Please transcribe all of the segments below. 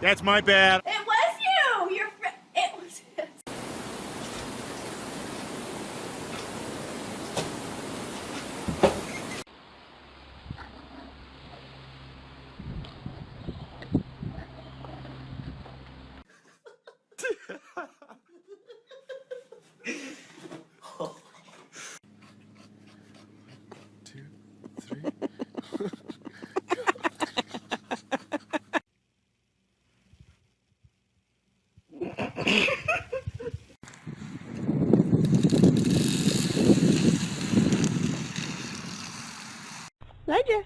That's my bad. It was you. It was. Ledger.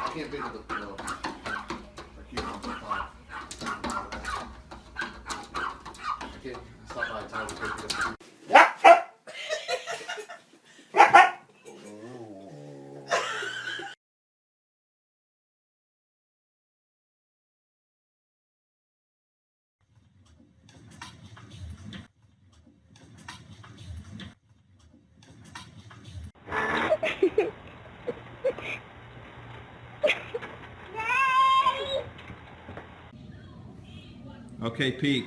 I can't think of the no. I can't stop by time to pick it up. Okay, peek.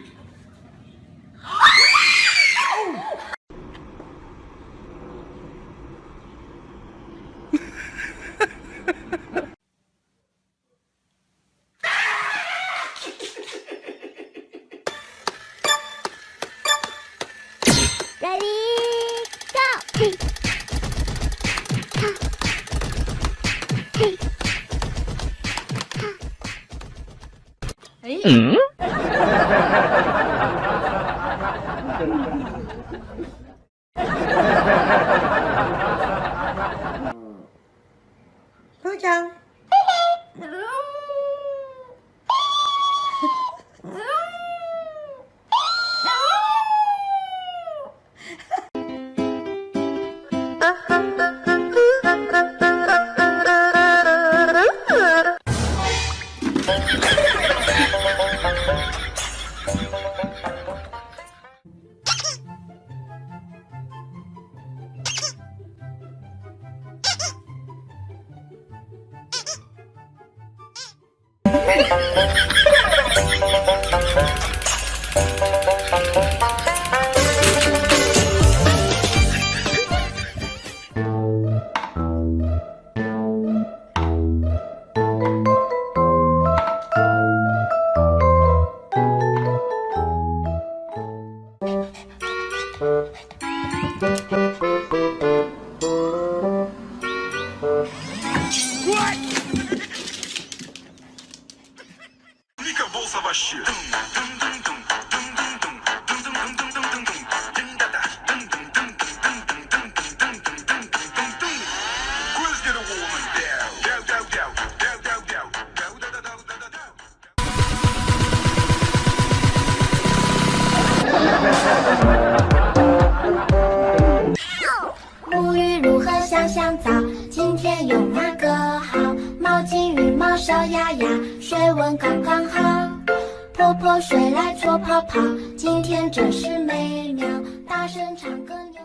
Ready, go! Peek. Peek. Ready? Hương Trần.沐浴如何香香皂？今天用哪个好？毛巾、羽毛、小鸭鸭，水温刚刚好。泼泼水来搓泡泡，今天真是美妙。大声唱歌扭。